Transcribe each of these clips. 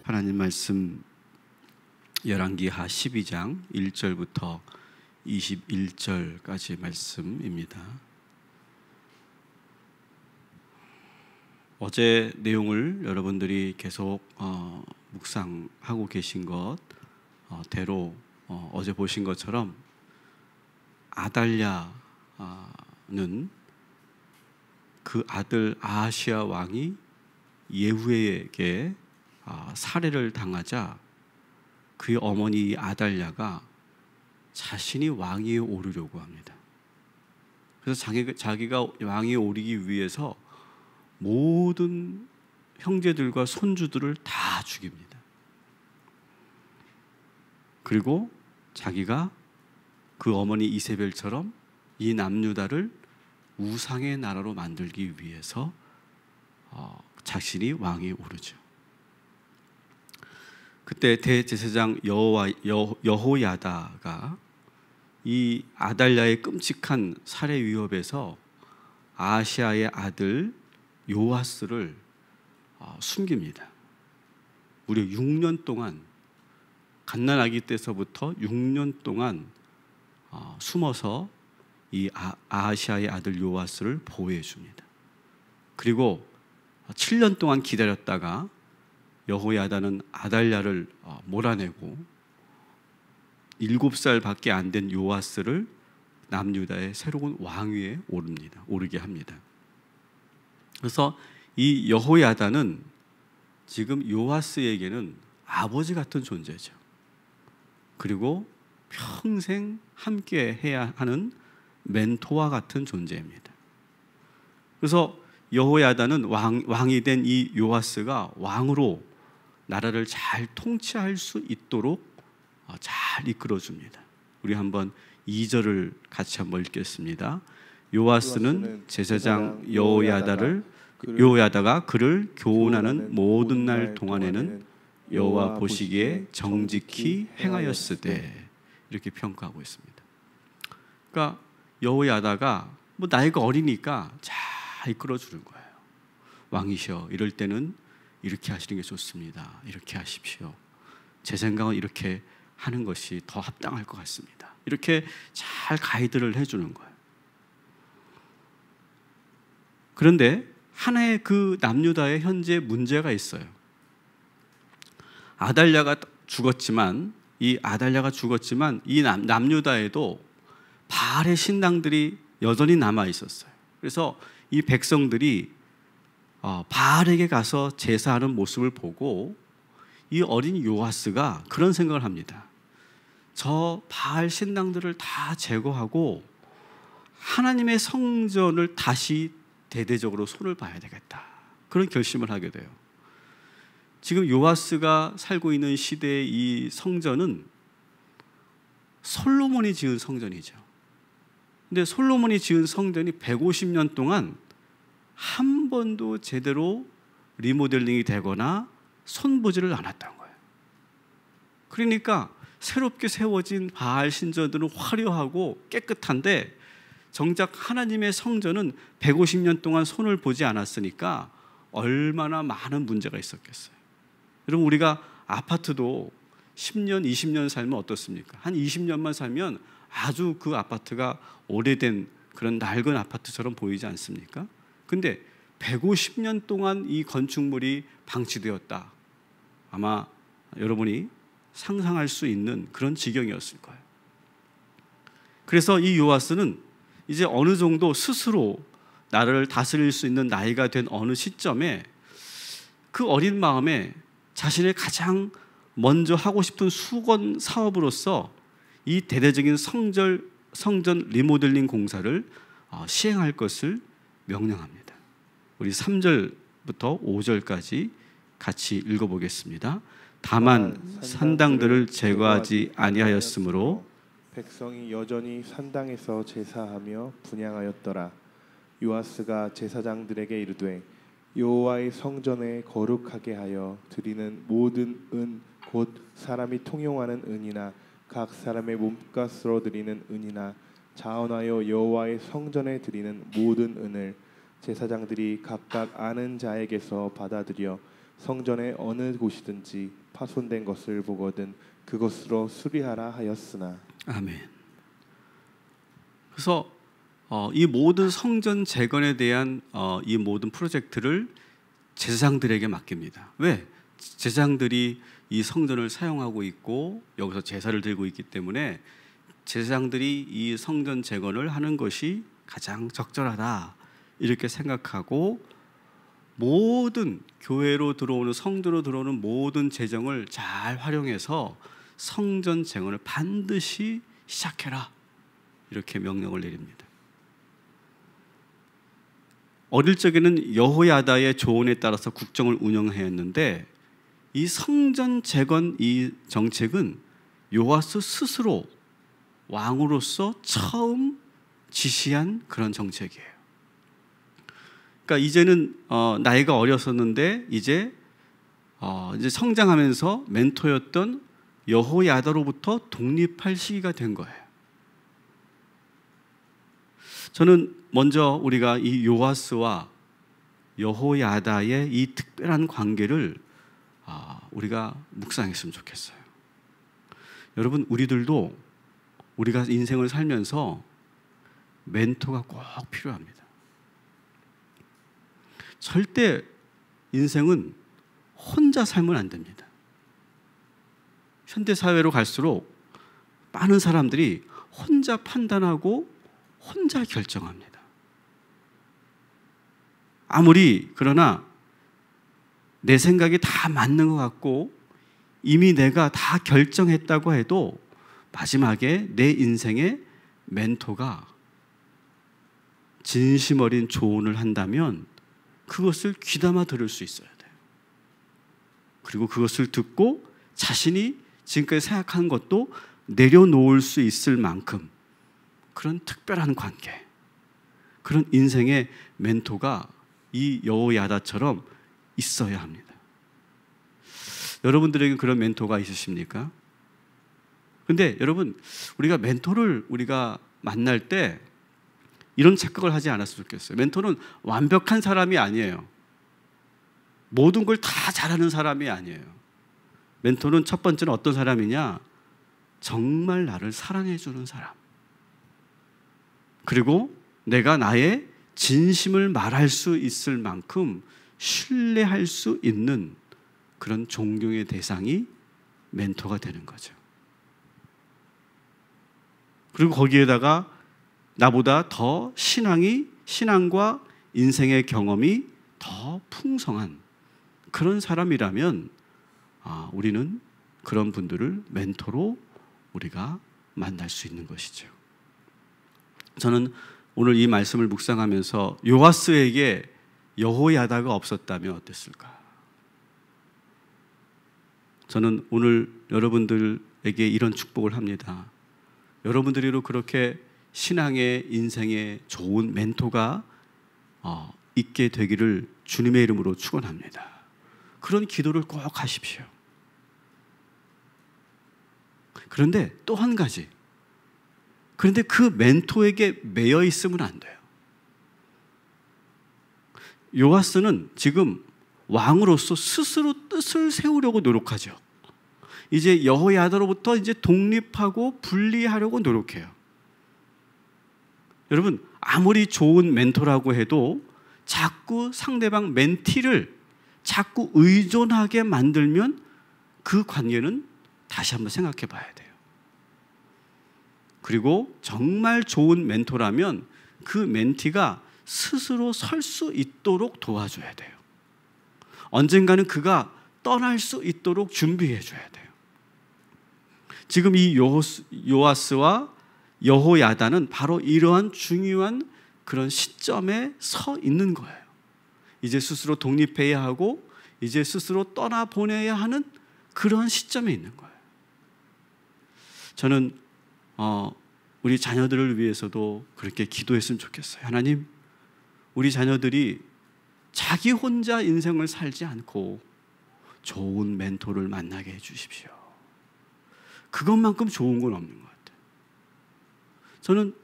하나님 말씀 열왕기하 12장 1절부터 21절까지 말씀입니다. 어제 내용을 여러분들이 계속 묵상하고 계신 것 대로 어제 보신 것처럼 아달랴는 그 아들 아하시야 왕이 예후에게 살해를 당하자 그의 어머니 아달랴가 자신이 왕위에 오르려고 합니다. 그래서 자기가 왕위에 오르기 위해서 모든 형제들과 손주들을 다 죽입니다. 그리고 자기가 그 어머니 이세벨처럼 이 남유다를 우상의 나라로 만들기 위해서 자신이 왕위에 오르죠. 그때 대제사장 여호야다가 이 아달랴의 끔찍한 살해 위협에서 아하시야의 아들 요아스를 숨깁니다. 무려 6년 동안, 갓난아기 때서부터 6년 동안 숨어서 이 아하시야의 아들 요아스를 보호해 줍니다. 그리고 7년 동안 기다렸다가 여호야다는 아달랴를 몰아내고 7살밖에 안 된 요아스를 남유다의 새로운 왕위에 오르게 합니다. 그래서 이 여호야다는 지금 요아스에게는 아버지 같은 존재죠. 그리고 평생 함께 해야 하는 멘토와 같은 존재입니다. 그래서 여호야다는 왕이 된 이 요아스가 왕으로 나라를 잘 통치할 수 있도록 잘 이끌어줍니다. 우리 한번 2절을 같이 한번 읽겠습니다. 요아스는 제사장 여호야다가 그를 교훈하는 모든 날 동안에는 여호와 보시기에 정직히 행하였으되, 이렇게 평가하고 있습니다. 그러니까 여호야다가 나이가 어리니까 잘 이끌어주는 거예요. 왕이셔, 이럴 때는 이렇게 하시는 게 좋습니다. 이렇게 하십시오. 제 생각은 이렇게 하는 것이 더 합당할 것 같습니다. 이렇게 잘 가이드를 해주는 거예요. 그런데 하나의 그 남유다의 현재 문제가 있어요. 아달랴가 죽었지만 이 남유다에도 바알의 신당들이 여전히 남아 있었어요. 그래서 이 백성들이 바알에게 가서 제사하는 모습을 보고 이 어린 요아스가 그런 생각을 합니다. 저 바알 신당들을 다 제거하고 하나님의 성전을 다시 대대적으로 손을 봐야 되겠다, 그런 결심을 하게 돼요. 지금 요아스가 살고 있는 시대의 이 성전은 솔로몬이 지은 성전이죠. 근데 솔로몬이 지은 성전이 150년 동안 한 번도 제대로 리모델링이 되거나 손보지를 않았던 거예요. 그러니까 새롭게 세워진 바알 신전들은 화려하고 깨끗한데 정작 하나님의 성전은 150년 동안 손을 보지 않았으니까 얼마나 많은 문제가 있었겠어요. 여러분, 우리가 아파트도 10년, 20년 살면 어떻습니까? 한 20년만 살면 아주 그 아파트가 오래된 그런 낡은 아파트처럼 보이지 않습니까? 근데 150년 동안 이 건축물이 방치되었다. 아마 여러분이 상상할 수 있는 그런 지경이었을 거예요. 그래서 이 요아스는 이제 어느 정도 스스로 나라를 다스릴 수 있는 나이가 된 어느 시점에 그 어린 마음에 자신의 가장 먼저 하고 싶은 수건 사업으로서 이 대대적인 성전 리모델링 공사를 시행할 것을 명령합니다. 우리 3절부터 5절까지 같이 읽어보겠습니다. 다만 산당들을 제거하지 아니하였으므로 백성이 여전히 산당에서 제사하며 분향하였더라. 요아스가 제사장들에게 이르되 여호와의 성전에 거룩하게 하여 드리는 모든 은 곧 사람이 통용하는 은이나 각 사람의 몸값으로 드리는 은이나 자원하여 여호와의 성전에 드리는 모든 은을 제사장들이 각각 아는 자에게서 받아들여 성전의 어느 곳이든지 파손된 것을 보거든 그것으로 수리하라 하였으나. 아멘. 그래서 이 모든 성전 재건에 대한 이 모든 프로젝트를 제사장들에게 맡깁니다. 왜? 제사장들이 이 성전을 사용하고 있고 여기서 제사를 드리고 있기 때문에 제사장들이 이 성전 재건을 하는 것이 가장 적절하다 이렇게 생각하고 모든 교회로 들어오는 성도로 들어오는 모든 재정을 잘 활용해서 성전 재건을 반드시 시작해라 이렇게 명령을 내립니다. 어릴 적에는 여호야다의 조언에 따라서 국정을 운영했는데 이 성전 재건 이 정책은 요아스 스스로 왕으로서 처음 지시한 그런 정책이에요. 그러니까 이제는 나이가 어렸었는데 이제 성장하면서 멘토였던 여호야다로부터 독립할 시기가 된 거예요. 저는 먼저 우리가 이 요아스와 여호야다의 이 특별한 관계를 우리가 묵상했으면 좋겠어요. 여러분, 우리들도 우리가 인생을 살면서 멘토가 꼭 필요합니다. 절대 인생은 혼자 살면 안 됩니다. 현대사회로 갈수록 많은 사람들이 혼자 판단하고 혼자 결정합니다. 그러나 내 생각이 다 맞는 것 같고 이미 내가 다 결정했다고 해도 마지막에 내 인생의 멘토가 진심 어린 조언을 한다면 그것을 귀담아 들을 수 있어야 돼요. 그리고 그것을 듣고 자신이 지금까지 생각한 것도 내려놓을 수 있을 만큼 그런 특별한 관계, 그런 인생의 멘토가 이 여호야다처럼 있어야 합니다. 여러분들에게 그런 멘토가 있으십니까? 근데 여러분, 우리가 멘토를 우리가 만날 때 이런 착각을 하지 않았으면 좋겠어요. 멘토는 완벽한 사람이 아니에요. 모든 걸 다 잘하는 사람이 아니에요. 멘토는 첫 번째는 어떤 사람이냐? 정말 나를 사랑해 주는 사람. 그리고 내가 나의 진심을 말할 수 있을 만큼 신뢰할 수 있는 그런 존경의 대상이 멘토가 되는 거죠. 그리고 거기에다가 나보다 더 신앙과 인생의 경험이 더 풍성한 그런 사람이라면 우리는 그런 분들을 멘토로 우리가 만날 수 있는 것이죠. 저는 오늘 이 말씀을 묵상하면서 요아스에게 여호야다가 없었다면 어땠을까? 저는 오늘 여러분들에게 이런 축복을 합니다. 여러분들이로 그렇게 신앙의 인생에 좋은 멘토가 있게 되기를 주님의 이름으로 축원합니다. 그런 기도를 꼭 하십시오. 그런데 또 한 가지, 그런데 그 멘토에게 매여 있으면 안 돼요. 요아스는 지금 왕으로서 스스로 뜻을 세우려고 노력하죠. 이제 여호야다로부터 이제 독립하고 분리하려고 노력해요. 여러분, 아무리 좋은 멘토라고 해도 자꾸 상대방 멘티를 자꾸 의존하게 만들면 그 관계는 다시 한번 생각해 봐야 돼요. 그리고 정말 좋은 멘토라면 그 멘티가 스스로 설 수 있도록 도와줘야 돼요. 언젠가는 그가 떠날 수 있도록 준비해 줘야 돼요. 지금 이 요아스와 여호야다는 바로 이러한 중요한 그런 시점에 서 있는 거예요. 이제 스스로 독립해야 하고 이제 스스로 떠나보내야 하는 그런 시점에 있는 거예요. 저는 우리 자녀들을 위해서도 그렇게 기도했으면 좋겠어요. 하나님, 우리 자녀들이 자기 혼자 인생을 살지 않고 좋은 멘토를 만나게 해주십시오. 그것만큼 좋은 건 없는 것 같아요. 저는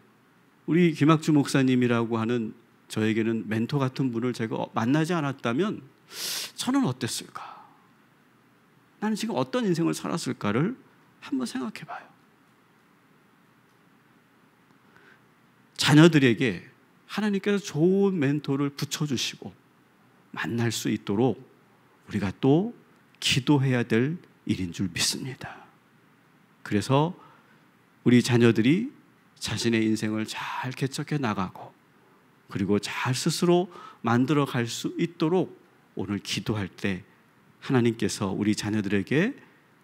우리 김학주 목사님이라고 하는 저에게는 멘토 같은 분을 제가 만나지 않았다면 저는 어땠을까? 나는 지금 어떤 인생을 살았을까를 한번 생각해 봐요. 자녀들에게 하나님께서 좋은 멘토를 붙여주시고 만날 수 있도록 우리가 또 기도해야 될 일인 줄 믿습니다. 그래서 우리 자녀들이 자신의 인생을 잘 개척해 나가고 그리고 잘 스스로 만들어 갈 수 있도록 오늘 기도할 때 하나님께서 우리 자녀들에게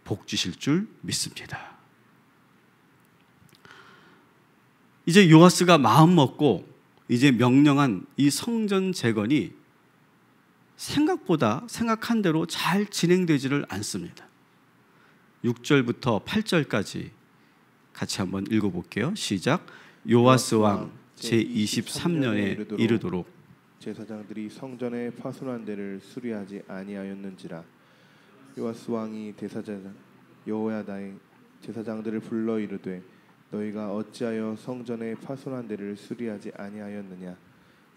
복 주실 줄 믿습니다. 이제 요아스가 마음 먹고 이제 명령한 이 성전 재건이 생각보다 생각한 대로 잘 진행되지를 않습니다. 6절부터 8절까지 같이 한번 읽어볼게요. 시작. 요아스 왕 제23년에 이르도록 제사장들이 성전의 파손한 데를 수리하지 아니하였는지라. 요아스 왕이 대사장 여호야다의 제사장들을 불러 이르되 너희가 어찌하여 성전의 파손한 데를 수리하지 아니하였느냐.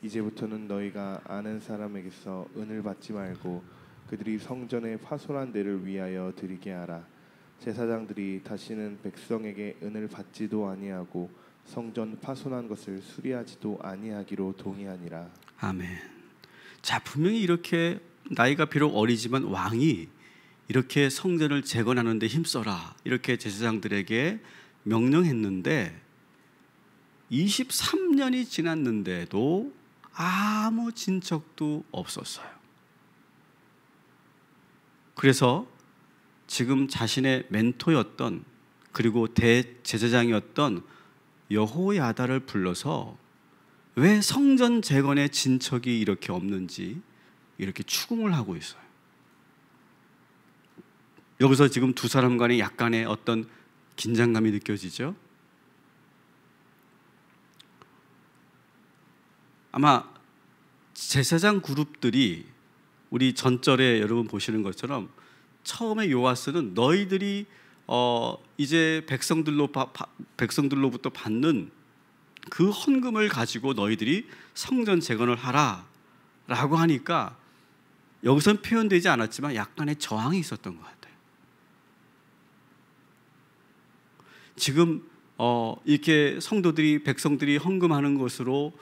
이제부터는 너희가 아는 사람에게서 은을 받지 말고 그들이 성전의 파손한 데를 위하여 드리게 하라. 제사장들이 다시는 백성에게 은을 받지도 아니하고 성전 파손한 것을 수리하지도 아니하기로 동의하니라. 아멘. 자, 분명히 이렇게 나이가 비록 어리지만 왕이 이렇게 성전을 재건하는 데 힘써라 이렇게 제사장들에게 명령했는데 23년이 지났는데도 아무 진척도 없었어요. 그래서 지금 자신의 멘토였던 그리고 대제사장이었던 여호야다를 불러서 왜 성전 재건의 진척이 이렇게 없는지 이렇게 추궁을 하고 있어요. 여기서 지금 두 사람 간에 약간의 어떤 긴장감이 느껴지죠? 아마 제사장 그룹들이 우리 전절에 여러분 보시는 것처럼 처음에 요아스는 너희들이 이제 백성들로부터 받는 그 헌금을 가지고 너희들이 성전 재건을 하라라고 하니까 여기서는 표현되지 않았지만 약간의 저항이 있었던 것 같아요. 지금 이렇게 성도들이 백성들이 헌금하는 것으로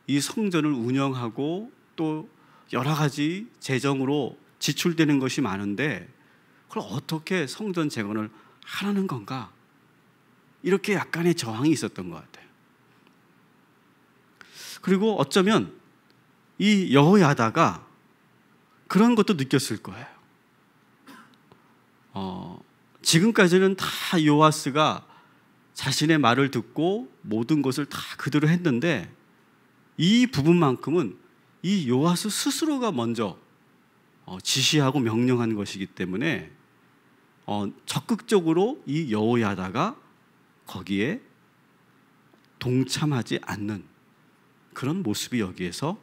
이 성전을 운영하고 또 여러 가지 재정으로 지출되는 것이 많은데 그걸 어떻게 성전 재건을 하라는 건가? 이렇게 약간의 저항이 있었던 것 같아요. 그리고 어쩌면 이 여호야다가 그런 것도 느꼈을 거예요. 지금까지는 다 요아스가 자신의 말을 듣고 모든 것을 다 그대로 했는데 이 부분만큼은 이 요아스 스스로가 먼저 지시하고 명령한 것이기 때문에 적극적으로 이 여호야다가 거기에 동참하지 않는 그런 모습이 여기에서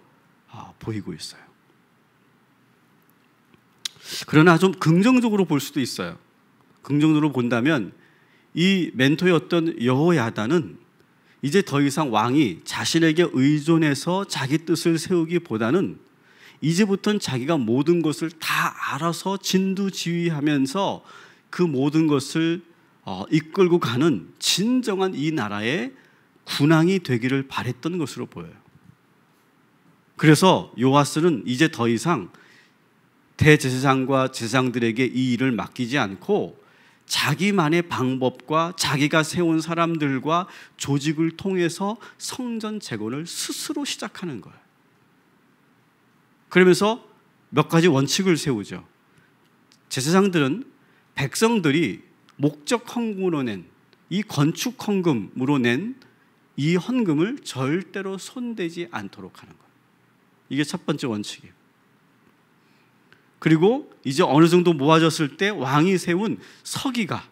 보이고 있어요. 그러나 좀 긍정적으로 볼 수도 있어요. 긍정적으로 본다면 이 멘토였던 여호야다는 이제 더 이상 왕이 자신에게 의존해서 자기 뜻을 세우기보다는 이제부터는 자기가 모든 것을 다 알아서 진두지휘하면서 그 모든 것을 이끌고 가는 진정한 이 나라의 군왕이 되기를 바랬던 것으로 보여요. 그래서 요아스는 이제 더 이상 대제사장과 제사장들에게 이 일을 맡기지 않고 자기만의 방법과 자기가 세운 사람들과 조직을 통해서 성전 재건을 스스로 시작하는 거예요. 그러면서 몇 가지 원칙을 세우죠. 제사장들은 백성들이 목적 헌금으로 낸 이 건축 헌금으로 낸 이 헌금을 절대로 손대지 않도록 하는 거예요. 이게 첫 번째 원칙이에요. 그리고 이제 어느 정도 모아졌을 때 왕이 세운 서기와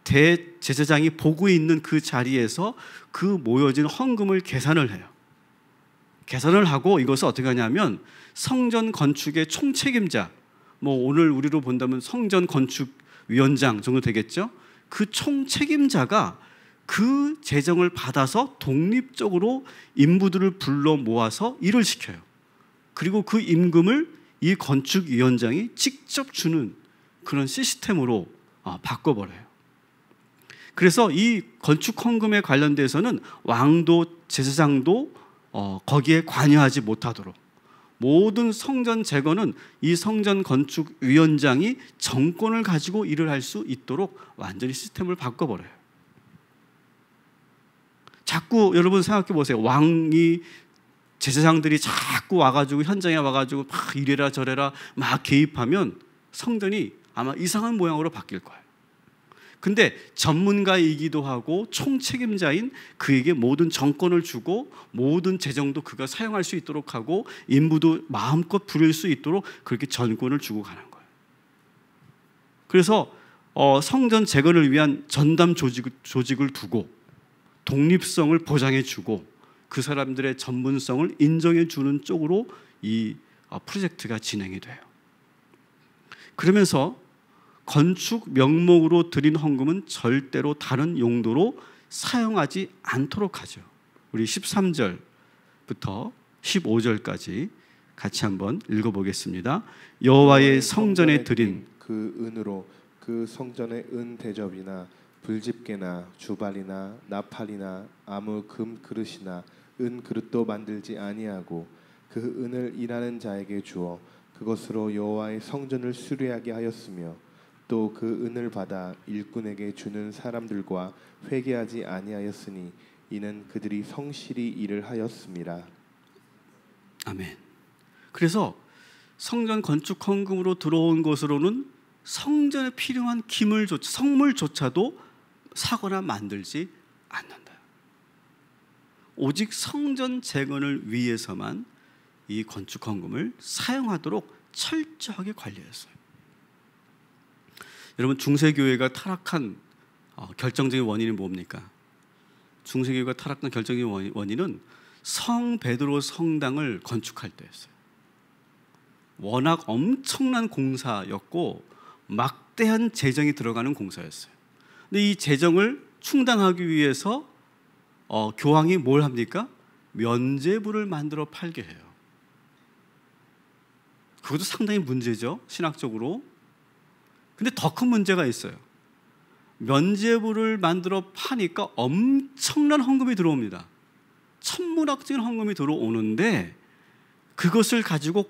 대제사장이 보고 있는 그 자리에서 그 모여진 헌금을 계산을 해요. 계산을 하고 이것을 어떻게 하냐면 성전 건축의 총책임자, 오늘 우리로 본다면 성전 건축위원장 정도 되겠죠? 그 총책임자가 그 재정을 받아서 독립적으로 인부들을 불러 모아서 일을 시켜요. 그리고 그 임금을 이 건축위원장이 직접 주는 그런 시스템으로 바꿔버려요. 그래서 이 건축 헌금에 관련돼서는 왕도 제사장도 거기에 관여하지 못하도록, 모든 성전 재건은 이 성전 건축위원장이 정권을 가지고 일을 할 수 있도록 완전히 시스템을 바꿔버려요. 자꾸 여러분 생각해 보세요. 왕이, 제사장들이 자꾸 와가지고 현장에 와가지고 막 이래라 저래라 막 개입하면 성전이 아마 이상한 모양으로 바뀔 거예요. 근데 전문가이기도 하고 총책임자인 그에게 모든 정권을 주고 모든 재정도 그가 사용할 수 있도록 하고 인부도 마음껏 부릴 수 있도록 그렇게 전권을 주고 가는 거예요. 그래서 성전 재건을 위한 전담 조직을 두고 독립성을 보장해 주고 그 사람들의 전문성을 인정해 주는 쪽으로 이 프로젝트가 진행이 돼요. 그러면서 건축 명목으로 드린 헌금은 절대로 다른 용도로 사용하지 않도록 하죠. 우리 13절부터 15절까지 같이 한번 읽어보겠습니다. 여호와의 성전에 드린 그 은으로 그 성전의 은 대접이나 불집게나 주발이나 나팔이나 아무 금 그릇이나 은 그릇도 만들지 아니하고 그 은을 일하는 자에게 주어 그것으로 여호와의 성전을 수리하게 하였으며 또 그 은을 받아 일꾼에게 주는 사람들과 회개하지 아니하였으니 이는 그들이 성실히 일을 하였음이라. 아멘. 그래서 성전 건축 헌금으로 들어온 것으로는 성전에 필요한 성물조차도 사거나 만들지 않는다. 오직 성전 재건을 위해서만 이 건축 헌금을 사용하도록 철저하게 관리했어요. 여러분, 중세교회가 타락한 결정적인 원인이 뭡니까? 중세교회가 타락한 결정적인 원인은 성 베드로 성당을 건축할 때였어요. 워낙 엄청난 공사였고 막대한 재정이 들어가는 공사였어요. 근데 이 재정을 충당하기 위해서 교황이 뭘 합니까? 면죄부를 만들어 팔게 해요. 그것도 상당히 문제죠, 신학적으로. 근데 더 큰 문제가 있어요. 면죄부를 만들어 파니까 엄청난 헌금이 들어옵니다. 천문학적인 헌금이 들어오는데 그것을 가지고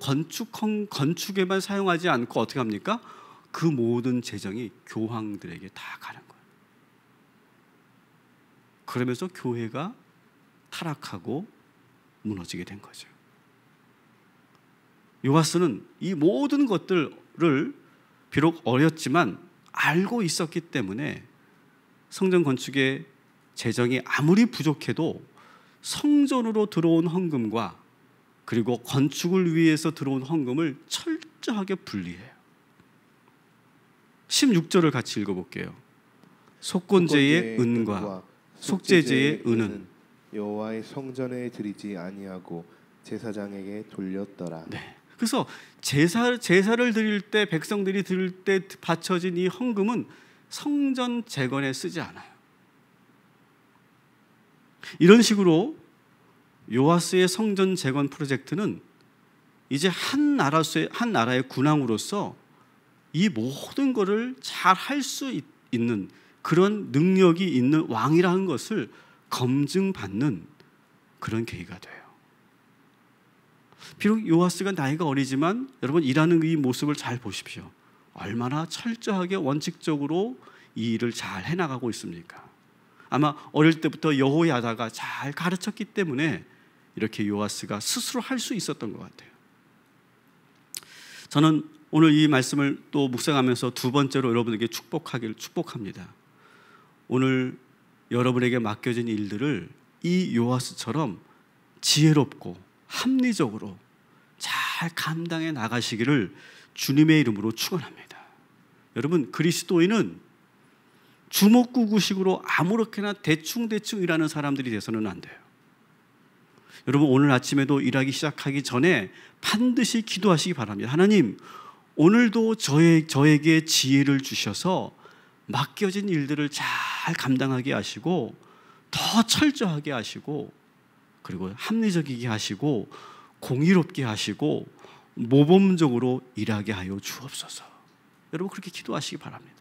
건축에만 사용하지 않고 어떻게 합니까? 그 모든 재정이 교황들에게 다 가는 거예요. 그러면서 교회가 타락하고 무너지게 된 거죠. 요하스는 이 모든 것들을 비록 어렸지만 알고 있었기 때문에 성전 건축의 재정이 아무리 부족해도 성전으로 들어온 헌금과 그리고 건축을 위해서 들어온 헌금을 철저하게 분리해요. 16절을 같이 읽어볼게요. 속건제의 은과 속죄제의 은은 여호와의 성전에 드리지 아니하고 제사장에게 돌렸더라. 네. 그래서 제사를 드릴 때, 백성들이 드릴 때 바쳐진 이 헌금은 성전 재건에 쓰지 않아요. 이런 식으로 요아스의 성전 재건 프로젝트는 이제 한 나라의 군왕으로서 이 모든 것을 잘 할 수 있는 그런 능력이 있는 왕이라는 것을 검증받는 그런 계기가 돼요. 비록 요아스가 나이가 어리지만 여러분, 일하는 이 모습을 잘 보십시오. 얼마나 철저하게 원칙적으로 이 일을 잘 해나가고 있습니까? 아마 어릴 때부터 여호야다가 잘 가르쳤기 때문에 이렇게 요아스가 스스로 할 수 있었던 것 같아요. 저는 오늘 이 말씀을 또 묵상하면서 두 번째로 여러분에게 축복합니다. 오늘 여러분에게 맡겨진 일들을 이 요아스처럼 지혜롭고 합리적으로 잘 감당해 나가시기를 주님의 이름으로 축원합니다. 여러분, 그리스도인은 주먹구구식으로 아무렇게나 대충 일하는 사람들이 돼서는 안 돼요. 여러분, 오늘 아침에도 일하기 시작하기 전에 반드시 기도하시기 바랍니다. 하나님, 오늘도 저에게 지혜를 주셔서 맡겨진 일들을 잘 감당하게 하시고 더 철저하게 하시고 그리고 합리적이게 하시고 공의롭게 하시고 모범적으로 일하게 하여 주옵소서. 여러분 그렇게 기도하시기 바랍니다.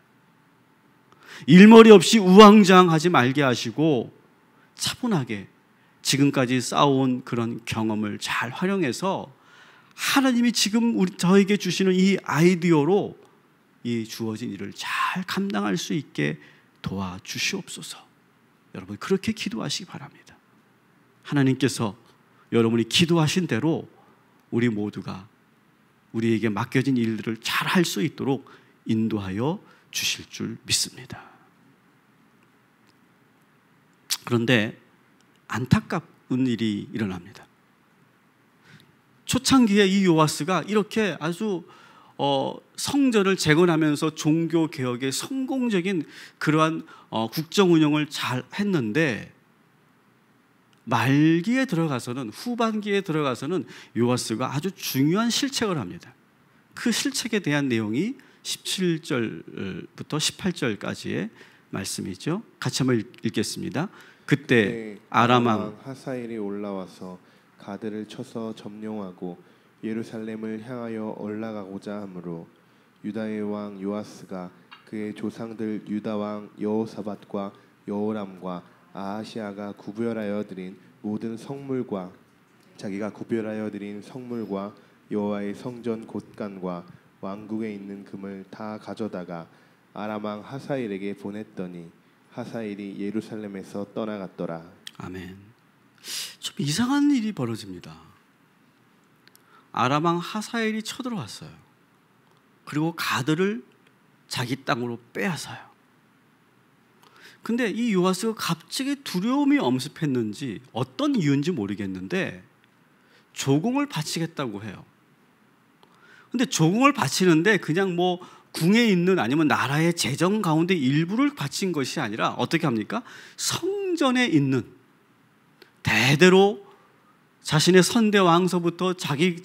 일머리 없이 우왕좌왕하지 말게 하시고 차분하게 지금까지 쌓아온 그런 경험을 잘 활용해서 하나님이 지금 저에게 주시는 이 아이디어로 이 주어진 일을 잘 감당할 수 있게 도와주시옵소서. 여러분 그렇게 기도하시기 바랍니다. 하나님께서 여러분이 기도하신 대로 우리 모두가 우리에게 맡겨진 일들을 잘 할 수 있도록 인도하여 주실 줄 믿습니다. 그런데 안타까운 일이 일어납니다. 초창기에 이 요아스가 이렇게 아주 성전을 재건하면서 종교 개혁의 성공적인 그러한 국정 운영을 잘 했는데 말기에 들어가서는 후반기에 들어가서는 요아스가 아주 중요한 실책을 합니다. 그 실책에 대한 내용이 17절부터 18절까지의 말씀이죠. 같이 한번 읽겠습니다. 그때 아람 왕 하사엘이 올라와서 가드를 쳐서 점령하고 예루살렘을 향하여 올라가고자 하므로 유다의 왕 요아스가 그의 조상들 유다 왕 여호사밧과 여호람과 아하시아가 구별하여 드린 모든 성물과 자기가 구별하여 드린 성물과 여호와의 성전 곳간과 왕궁에 있는 금을 다 가져다가 아람 왕 하사엘에게 보냈더니 하사엘이 예루살렘에서 떠나갔더라. 아멘. 좀 이상한 일이 벌어집니다. 아람 왕 하사엘이 쳐들어왔어요. 그리고 가드를 자기 땅으로 빼앗아요. 근데 이 요아스가 갑자기 두려움이 엄습했는지 어떤 이유인지 모르겠는데 조공을 바치겠다고 해요. 근데 조공을 바치는데 그냥 뭐 궁에 있는 아니면 나라의 재정 가운데 일부를 바친 것이 아니라 어떻게 합니까? 성전에 있는 대대로 자신의 선대 왕서부터 자기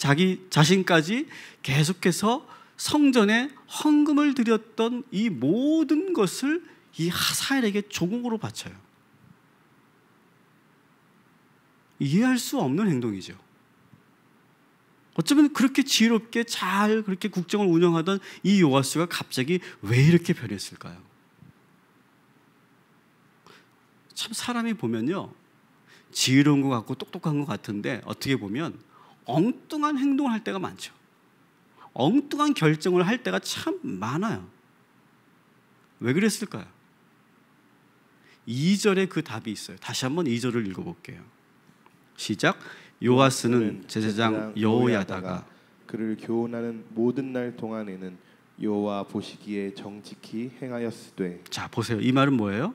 자신까지 계속해서 성전에 헌금을 드렸던 이 모든 것을 이 하사엘에게 조공으로 바쳐요. 이해할 수 없는 행동이죠. 어쩌면 그렇게 지혜롭게 잘 그렇게 국정을 운영하던 이 요아스가 갑자기 왜 이렇게 변했을까요? 참 사람이 보면요, 지혜로운 것 같고 똑똑한 것 같은데 어떻게 보면 엉뚱한 행동을 할 때가 많죠. 엉뚱한 결정을 할 때가 참 많아요. 왜 그랬을까요? 2절에 그 답이 있어요. 다시 한번 2절을 읽어볼게요. 시작. 요아스는 제사장 여호야다가 그를 교훈하는 모든 날 동안에는 여호와 보시기에 정직히 행하였으되. 자 보세요. 이 말은 뭐예요?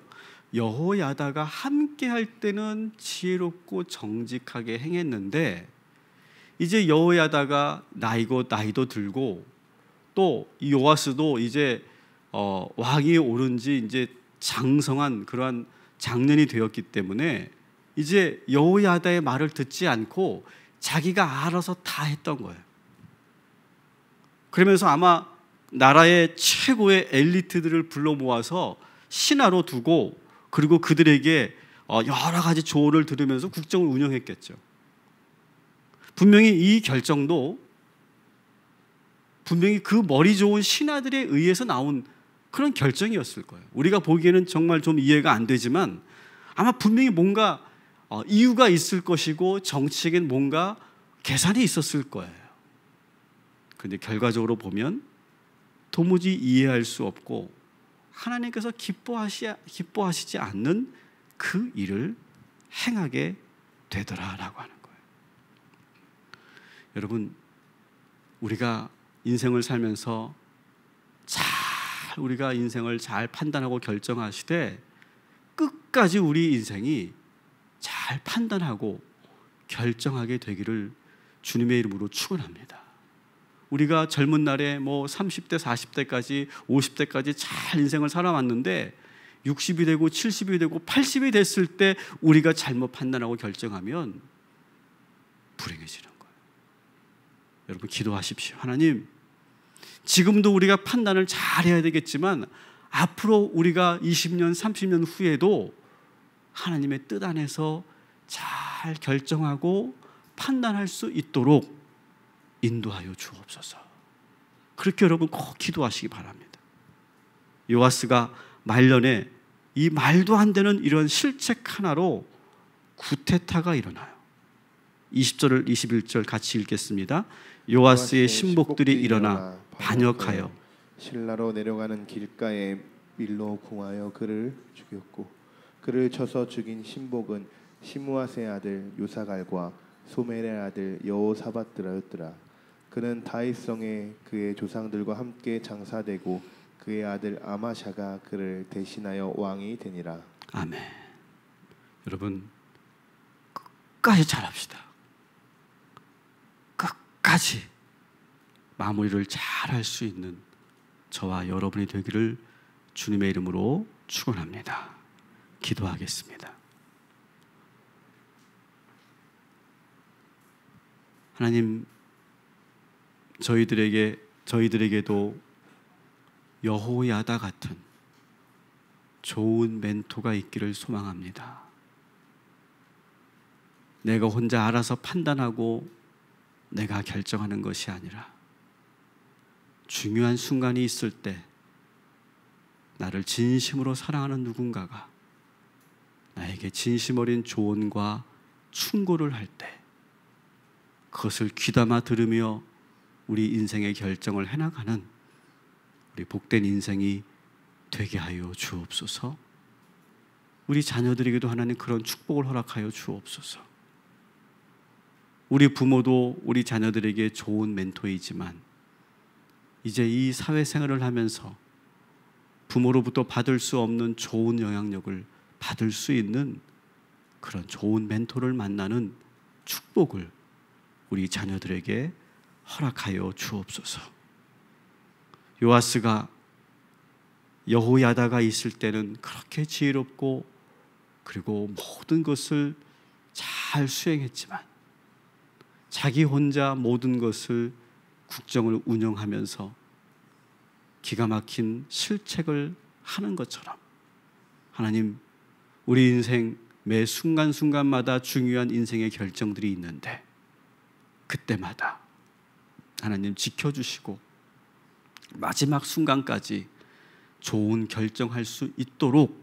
여호야다가 함께 할 때는 지혜롭고 정직하게 행했는데 이제 여호야다가 나이도 들고 또 이 요아스도 이제 왕위에 오른 지 이제 장성한 그러한 장년이 되었기 때문에 이제 여호야다의 말을 듣지 않고 자기가 알아서 다 했던 거예요. 그러면서 아마 나라의 최고의 엘리트들을 불러 모아서 신하로 두고 그리고 그들에게 여러 가지 조언을 들으면서 국정을 운영했겠죠. 분명히 이 결정도 분명히 그 머리 좋은 신하들에 의해서 나온 그런 결정이었을 거예요. 우리가 보기에는 정말 좀 이해가 안 되지만 아마 분명히 뭔가 이유가 있을 것이고 정치에겐 뭔가 계산이 있었을 거예요. 그런데 결과적으로 보면 도무지 이해할 수 없고 하나님께서 기뻐하시지 않는 그 일을 행하게 되더라라고 하는 거예요. 여러분, 우리가 인생을 살면서 우리가 인생을 잘 판단하고 결정하시되 끝까지 우리 인생이 잘 판단하고 결정하게 되기를 주님의 이름으로 축원합니다. 우리가 젊은 날에 뭐 30대, 40대까지, 50대까지 잘 인생을 살아왔는데 60이 되고 70이 되고 80이 됐을 때 우리가 잘못 판단하고 결정하면 불행해지는 거예요. 여러분 기도하십시오. 하나님, 지금도 우리가 판단을 잘 해야 되겠지만 앞으로 우리가 20년, 30년 후에도 하나님의 뜻 안에서 잘 결정하고 판단할 수 있도록 인도하여 주옵소서. 그렇게 여러분 꼭 기도하시기 바랍니다. 요아스가 말년에 이 말도 안 되는 이런 실책 하나로 구테타가 일어나요. 20절 21절 같이 읽겠습니다. 요아스의 신복들이 일어나 반역하여 실라로 내려가는 길가에 밀로 궁하여 그를 죽였고 그를 쳐서 죽인 신복은 시므아스의 아들 요사갈과 소멜의 아들 여호사밧더라였더라. 그는 다윗성에 그의 조상들과 함께 장사되고 그의 아들 아마샤가 그를 대신하여 왕이 되니라. 아멘. 여러분 끝까지 잘합시다. 끝까지 마무리를 잘할 수 있는 저와 여러분이 되기를 주님의 이름으로 축원합니다. 기도하겠습니다. 하나님, 저희들에게도 여호야다 같은 좋은 멘토가 있기를 소망합니다. 내가 혼자 알아서 판단하고 내가 결정하는 것이 아니라 중요한 순간이 있을 때 나를 진심으로 사랑하는 누군가가 나에게 진심 어린 조언과 충고를 할 때 그것을 귀담아 들으며 우리 인생의 결정을 해나가는 우리 복된 인생이 되게 하여 주옵소서. 우리 자녀들에게도 하나님 그런 축복을 허락하여 주옵소서. 우리 부모도 우리 자녀들에게 좋은 멘토이지만 이제 이 사회생활을 하면서 부모로부터 받을 수 없는 좋은 영향력을 받을 수 있는 그런 좋은 멘토를 만나는 축복을 우리 자녀들에게 허락하여 주옵소서. 요아스가 여호야다가 있을 때는 그렇게 지혜롭고 그리고 모든 것을 잘 수행했지만 자기 혼자 모든 것을 국정을 운영하면서 기가 막힌 실책을 하는 것처럼 하나님, 우리 인생 매 순간순간마다 중요한 인생의 결정들이 있는데 그때마다 하나님 지켜주시고 마지막 순간까지 좋은 결정할 수 있도록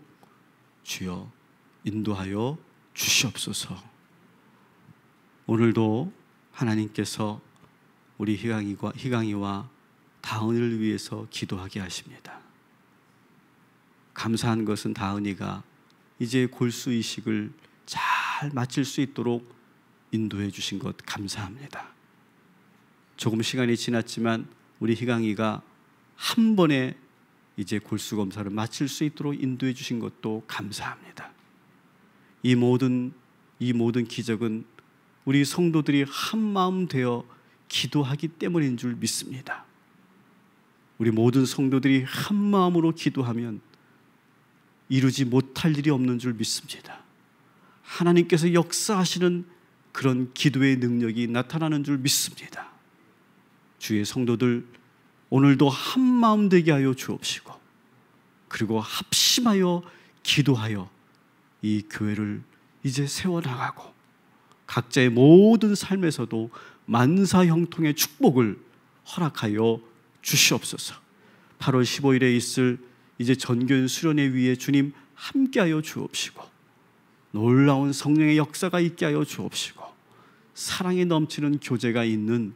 주여 인도하여 주시옵소서. 오늘도 하나님께서 우리 희강이와 다은이를 위해서 기도하게 하십니다. 감사한 것은 다은이가 이제 골수 이식을 잘 마칠 수 있도록 인도해 주신 것 감사합니다. 조금 시간이 지났지만 우리 희강이가 한 번에 이제 골수 검사를 마칠 수 있도록 인도해 주신 것도 감사합니다. 이 모든 기적은 우리 성도들이 한 마음 되어 기도하기 때문인 줄 믿습니다. 우리 모든 성도들이 한 마음으로 기도하면 이루지 못할 일이 없는 줄 믿습니다. 하나님께서 역사하시는 그런 기도의 능력이 나타나는 줄 믿습니다. 주의 성도들 오늘도 한 마음 되게 하여 주옵시고 그리고 합심하여 기도하여 이 교회를 이제 세워나가고 각자의 모든 삶에서도 만사형통의 축복을 허락하여 주시옵소서. 8월 15일에 있을 이제 전교인 수련회 위에 주님 함께하여 주옵시고 놀라운 성령의 역사가 있게 하여 주옵시고 사랑이 넘치는 교제가 있는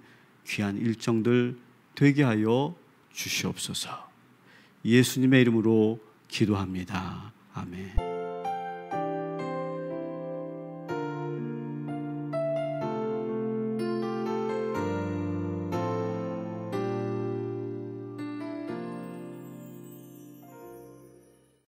귀한 일정들 되게 하여 주시옵소서. 예수님의 이름으로 기도합니다. 아멘.